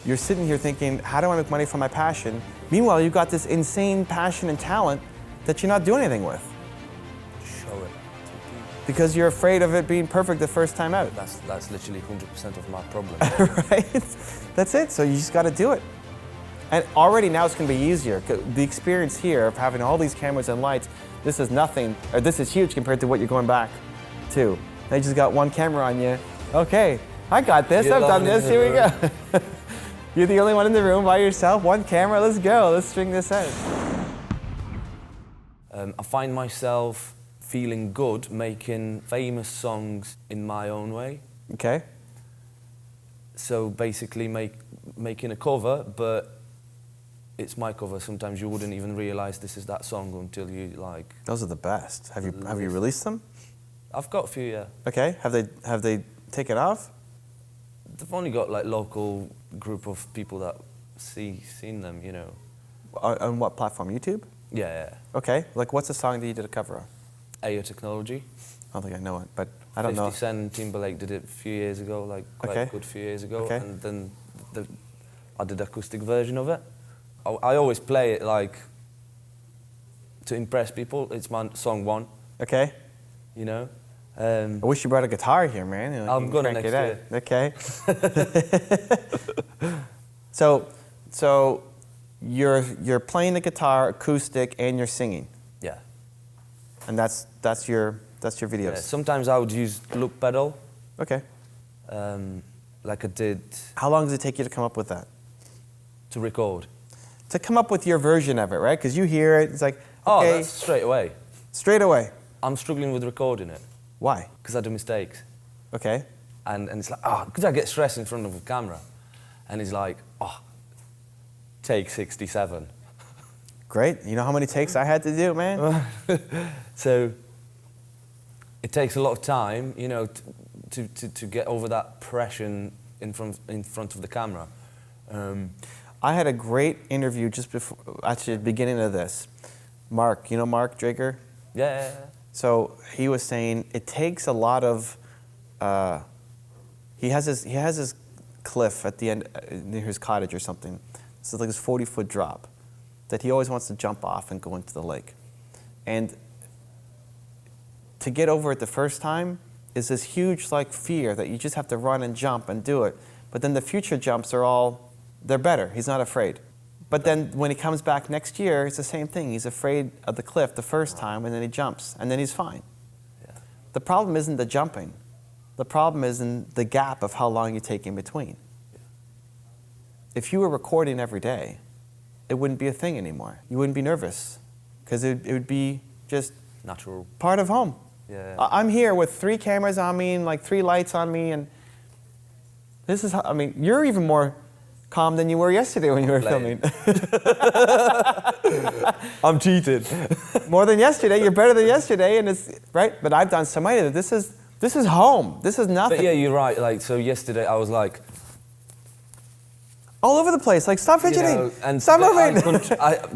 You're sitting here thinking, how do I make money from my passion? Meanwhile, you've got this insane passion and talent that you're not doing anything with. Show it. Because you're afraid of it being perfect the first time out. That's literally 100% of my problem. Right? That's it. So you just got to do it. And already now it's going to be easier. The experience here of having all these cameras and lights, this is nothing, or this is huge compared to what you're going back to. Now you just got one camera on you. Okay, I got this. I've done this. Here we go. You're the only one in the room by yourself. One camera. Let's go. Let's string this out. I find myself feeling good making famous songs in my own way. Okay. So basically making a cover, but it's my cover. Sometimes you wouldn't even realise this is that song until you like... Those are the best. Have you released them? I've got a few, yeah. Okay. Have they taken off? They've only got like local group of people that seen them, you know. On what platform? YouTube? Yeah. Okay. Like, what's a song that you did a cover of? AO Technology. I don't think I know it, but I don't know. 50 Cent and Timberlake did it a few years ago, like quite a good few years ago. Okay. And then I did acoustic version of it. I always play it like to impress people. It's my song one. Okay. You know. I wish you brought a guitar here, man. You know, I'm gonna next year. Okay. So you're playing the guitar, acoustic, and you're singing. Yeah. And that's your videos. Yeah, sometimes I would use loop pedal. Okay. Like I did. How long does it take you to come up with that? To record. To come up with your version of it, right? Because you hear it, it's like, okay. Oh, that's straight away. Straight away. I'm struggling with recording it. Why? Because I do mistakes. Okay. And it's like, because I get stressed in front of a camera. And it's like, take 67. Great. You know how many takes I had to do, man? So it takes a lot of time, you know, to get over that pressure in front of the camera. I had a great interview just before, actually, at the beginning of this. Mark, you know Mark Drager? Yeah. So he was saying it takes a lot of. He has his cliff at the end near his cottage or something. It's like this 40-foot drop that he always wants to jump off and go into the lake. And to get over it the first time is this huge like fear that you just have to run and jump and do it. But then the future jumps are they're better. He's not afraid. But then when he comes back next year, it's the same thing. He's afraid of the cliff the first time, and then he jumps, and then he's fine. Yeah. The problem isn't the jumping. The problem is in the gap of how long you take in between. Yeah. If you were recording every day, it wouldn't be a thing anymore. You wouldn't be nervous, because it would be just natural part of home. Yeah. I'm here with 3 cameras on me and like 3 lights on me, and this is how, I mean, you're even more calm than you were yesterday when you were filming. I'm cheated. More than yesterday. You're better than yesterday, and it's right. But I've done so many that this is home. This is nothing. But yeah, you're right. Like so, yesterday I was like all over the place. Like stop fidgeting. You know, and stop moving.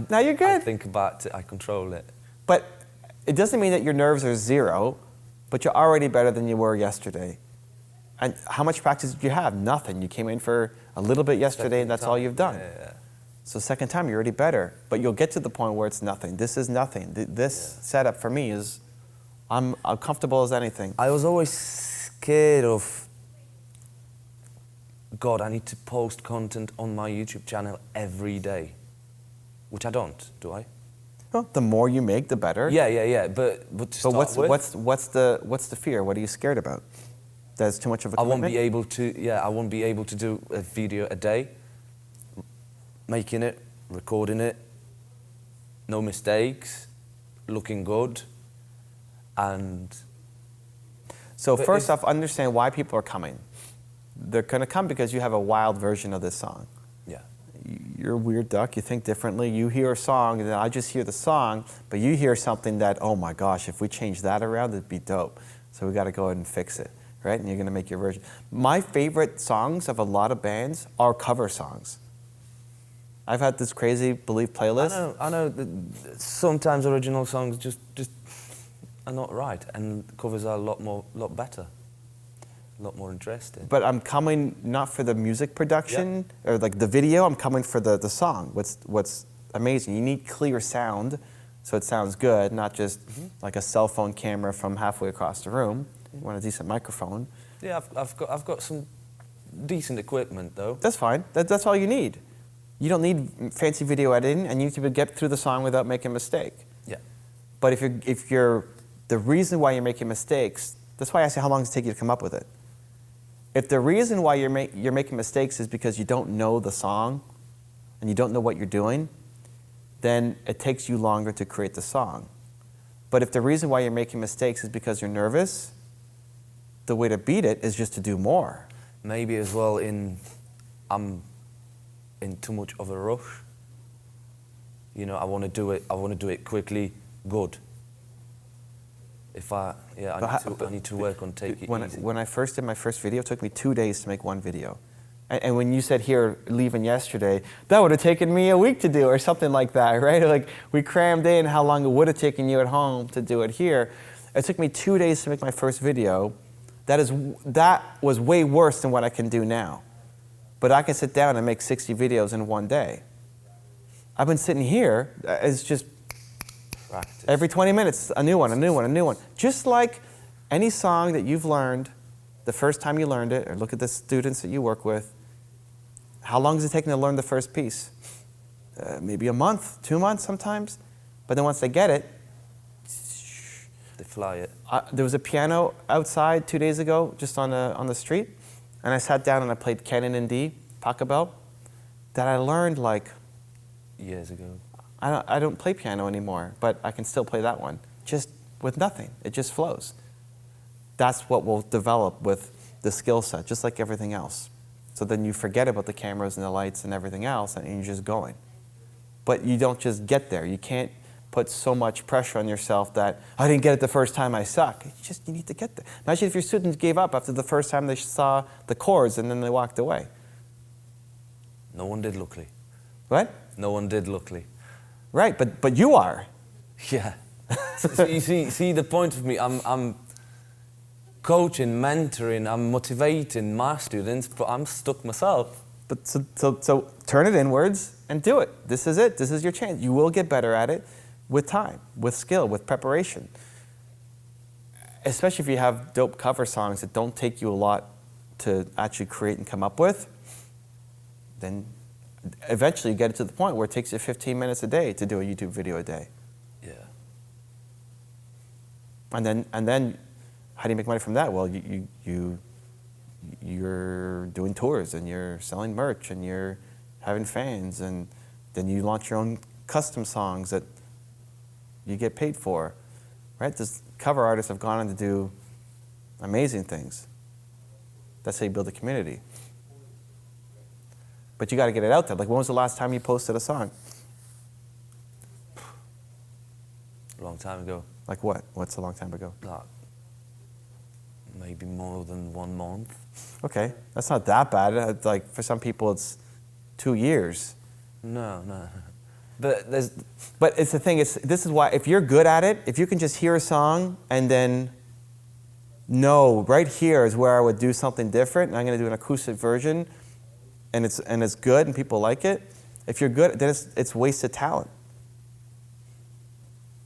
Now you're good. I think about it. I control it. But it doesn't mean that your nerves are 0. But you're already better than you were yesterday. And how much practice did you have? Nothing. You came in for a little bit yesterday, and that's all you've done. Yeah. So second time, you're already better. But you'll get to the point where it's nothing. This is nothing. This setup for me is, I'm comfortable as anything. I was always scared of, God, I need to post content on my YouTube channel every day. Which I don't, do I? Well, the more you make, the better. Yeah. But what's the fear? What are you scared about? There's too much of a commitment? I won't be able to do a video a day. Making it, recording it, no mistakes, looking good, and... So first off, understand why people are coming. They're gonna come because you have a wild version of this song. Yeah. You're a weird duck, you think differently. You hear a song, and then I just hear the song, but you hear something that, oh my gosh, if we change that around, it'd be dope. So we gotta go ahead and fix it. Right? And you're going to make your version. My favorite songs of a lot of bands are cover songs. I've had this crazy Believe playlist. I know that sometimes original songs just are not right, and covers are a lot better. A lot more interesting. But I'm coming not for the music production or like the video. I'm coming for the song. What's amazing? You need clear sound, so it sounds good, not just like a cell phone camera from halfway across the room. You want a decent microphone. Yeah, I've got some decent equipment though. That's fine. That's all you need. You don't need fancy video editing, and you need to get through the song without making a mistake. Yeah. But if you're the reason why you're making mistakes, that's why I say how long does it take you to come up with it. If the reason why you're making mistakes is because you don't know the song and you don't know what you're doing, then it takes you longer to create the song. But if the reason why you're making mistakes is because you're nervous, the way to beat it is just to do more. Maybe as well I'm in too much of a rush. You know, I want to do it quickly, good. I need to work on taking it easy. When I first did my first video, it took me 2 days to make one video. And when you said here, leaving yesterday, that would have taken me a week to do or something like that, right? Like we crammed in how long it would have taken you at home to do it here. It took me 2 days to make my first video. That was way worse than what I can do now. But I can sit down and make 60 videos in one day. I've been sitting here, it's just Practice. every 20 minutes, a new one, a new one, a new one. Just like any song that you've learned the first time you learned it, or look at the students that you work with, how long does it take them to learn the first piece? Maybe a month, 2 months sometimes. But then once they get it, They fly it. there was a piano outside 2 days ago, just on the street, and I sat down and I played Canon in D, Pachelbel, that I learned like Years ago. I don't play piano anymore, but I can still play that one, just with nothing. It just flows. That's what will develop with the skill set, just like everything else. So then you forget about the cameras and the lights and everything else, and you're just going. But you don't just get there. You can't put so much pressure on yourself that, I didn't get it the first time, I suck. You need to get there. Imagine if your students gave up after the first time they saw the chords and then they walked away. No one did, luckily. What? No one did, luckily. Right, but you are. Yeah. So you see the point of me, I'm coaching, mentoring, I'm motivating my students, but I'm stuck myself. But so turn it inwards and do it. This is it. This is your chance. You will get better at it with time, with skill, with preparation. Especially if you have dope cover songs that don't take you a lot to actually create and come up with, then eventually you get it to the point where it takes you 15 minutes a day to do a YouTube video a day. Yeah. And then how do you make money from that? Well, you're doing tours and you're selling merch and you're having fans, and then you launch your own custom songs that you get paid for, right? These cover artists have gone on to do amazing things. That's how you build a community. But you got to get it out there. Like, when was the last time you posted a song? A long time ago. Like what? What's a long time ago? Like, maybe more than 1 month. Okay, that's not that bad. Like, for some people, it's 2 years. No. But it's the thing. This is why, if you're good at it, if you can just hear a song and then know right here is where I would do something different, and I'm going to do an acoustic version, and it's good and people like it. If you're good, then it's wasted talent.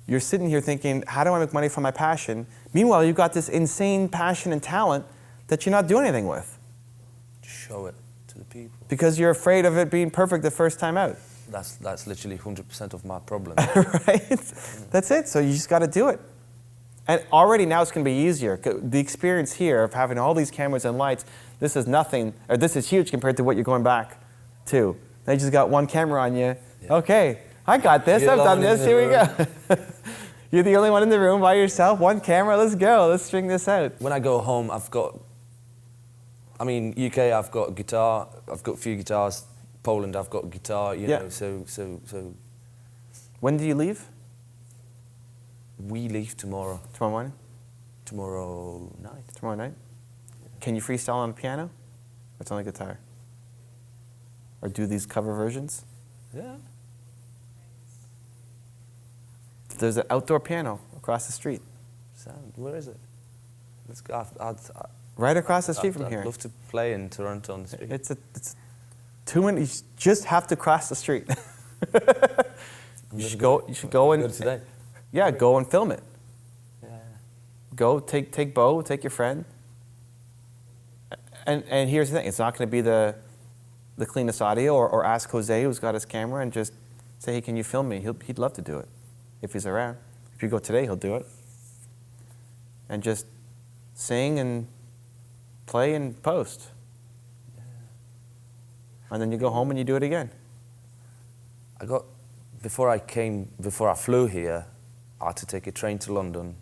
You're sitting here thinking, how do I make money from my passion? Meanwhile, you've got this insane passion and talent that you're not doing anything with. Show it to the people. Because you're afraid of it being perfect the first time out. That's literally 100% of my problem. Right? That's it. So you just got to do it. And already now it's going to be easier. The experience here of having all these cameras and lights, this is nothing, or this is huge compared to what you're going back to. They just got one camera on you. Yeah. Okay, I got this. I've done this. Here we go. You're the only one in the room by yourself. One camera. Let's go. Let's string this out. When I go home, UK, I've got a guitar. I've got a few guitars. Poland, I've got a guitar. You know, so. When do you leave? We leave tomorrow. Tomorrow morning? Tomorrow night. Tomorrow night? Can you freestyle on a piano? Or it's on a guitar? Or do these cover versions? Yeah. There's an outdoor piano across the street. Sound. Where is it? Let's go. Right across the street from here. I'd love to play in Toronto on the street. It's 2 minutes. You just have to cross the street. You should go and Go today. yeah, go and film it. Yeah. Go take Bo, take your friend. And here's the thing: it's not going to be the cleanest audio, or ask Jose, who's got his camera, and just say, hey, can you film me? He'd love to do it if he's around. If you go today, he'll do it. And just sing and play and post. And then you go home and you do it again. Before I flew here, I had to take a train to London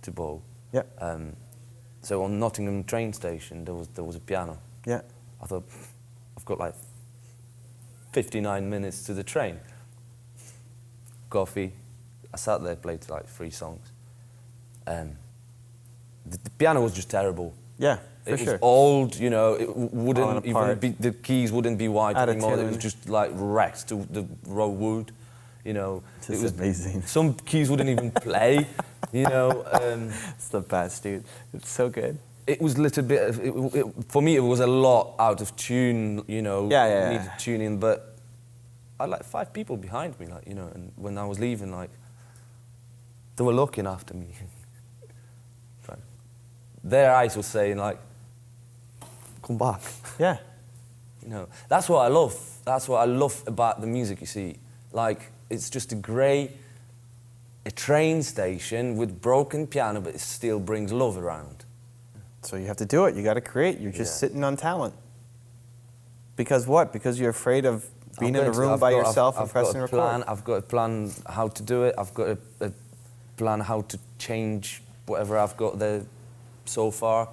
to Bow. Yeah. So on Nottingham train station, there was a piano. Yeah. I thought, I've got like 59 minutes to the train. Coffee. I sat there, played like 3 songs. The piano was just terrible. Yeah, for It sure. was old, you know, it wouldn't Falling even apart. be, the keys wouldn't be white Out of anymore. It was tune. just like wrecked to the raw wood, you know. This it is was amazing. Some keys wouldn't even play, you know. It's the best, dude. It's so good. It was a little bit, for me it was a lot out of tune, you know. Yeah. Needed tuning, but I had like 5 people behind me, like, you know, and when I was leaving, like, they were looking after me. Like, their eyes were saying like, come back. Yeah. You know, that's what I love. That's what I love about the music, you see. Like, it's just a train station with broken piano, but it still brings love around. So you have to do it. You got to create. You're just Yeah. sitting on talent. Because what? Because you're afraid of being in a room by yourself and pressing record. I've got a plan how to do it. I've got a plan how to change whatever I've got there so far.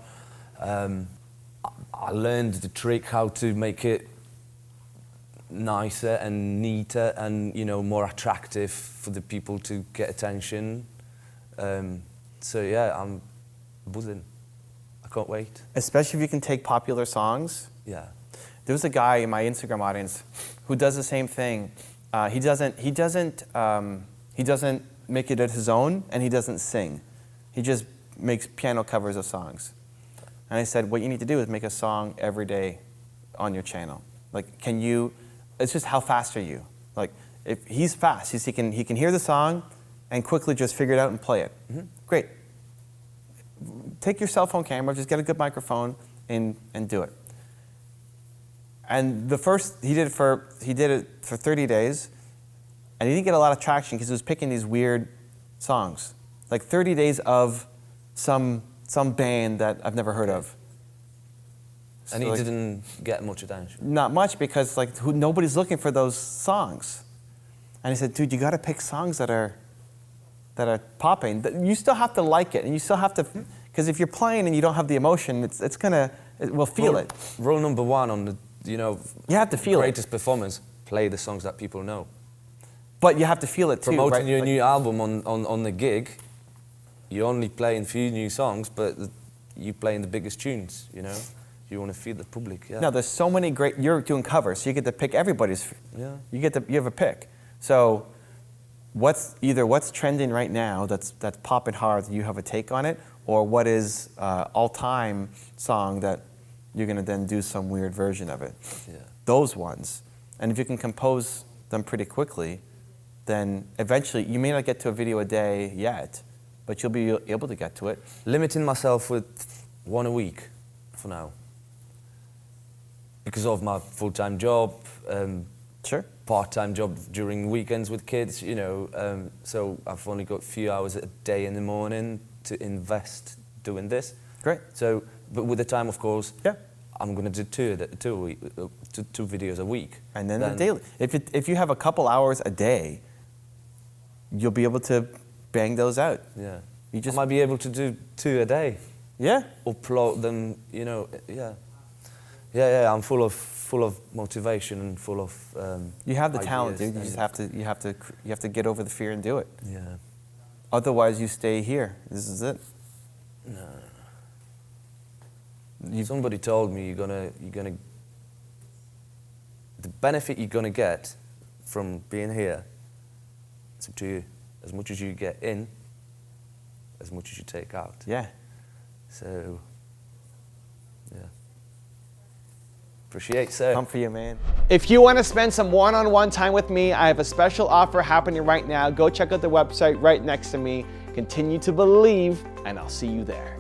I learned the trick how to make it nicer and neater and, you know, more attractive for the people to get attention. So yeah, I'm buzzing. I can't wait. Especially if you can take popular songs. Yeah. There was a guy in my Instagram audience who does the same thing. He doesn't make it his own, and he doesn't sing. He just makes piano covers of songs. And I said, what you need to do is make a song every day on your channel. Like, it's just how fast are you? Like, if he's fast, he can hear the song and quickly just figure it out and play it. Mm-hmm. Great. Take your cell phone camera, just get a good microphone and do it. And he did it for 30 days, and he didn't get a lot of traction because he was picking these weird songs. Like 30 days of some band that I've never heard of. And he didn't get much attention. Not much, because like nobody's looking for those songs. And he said, dude, you got to pick songs that are popping. You still have to like it, and you still have to, because if you're playing and you don't have the emotion, we'll feel it. Rule number 1 on the, you know, You have to feel it. greatest performance: play the songs that people know. But you have to feel it too. Promoting right? your Like, new album on the gig, you're only playing a few new songs, but you playing the biggest tunes, you know? You want to feed the public, yeah. No, there's so many great, you're doing covers, so you get to pick everybody's. Yeah. You have a pick. So what's trending right now that's popping hard, you have a take on it, or what is all-time song that you're going to then do some weird version of it. Yeah. Those ones. And if you can compose them pretty quickly, then eventually, you may not get to a video a day yet, but you'll be able to get to it. Limiting myself with 1 a week for now. Because of my full-time job, Sure. part-time job during weekends with kids, you know, so I've only got a few hours a day in the morning to invest doing this. Great. So, but with the time, of course, Yeah. I'm going to do two videos a week. And then daily. If you have a couple hours a day, you'll be able to bang those out. Yeah. I might be able to do 2 a day. Yeah. Upload them, you know, yeah. Yeah, I'm full of motivation and full of You have the talent, ideas dude. You have to get over the fear and do it. Yeah. Otherwise, you stay here. This is it. No. Somebody told me the benefit you're gonna get from being here, it's up to you. As much as you get in, as much as you take out. Yeah. So Yeah. Appreciate, sir. Come for you, man. If you want to spend some one-on-one time with me, I have a special offer happening right now. Go check out the website right next to me. Continue to believe, and I'll see you there.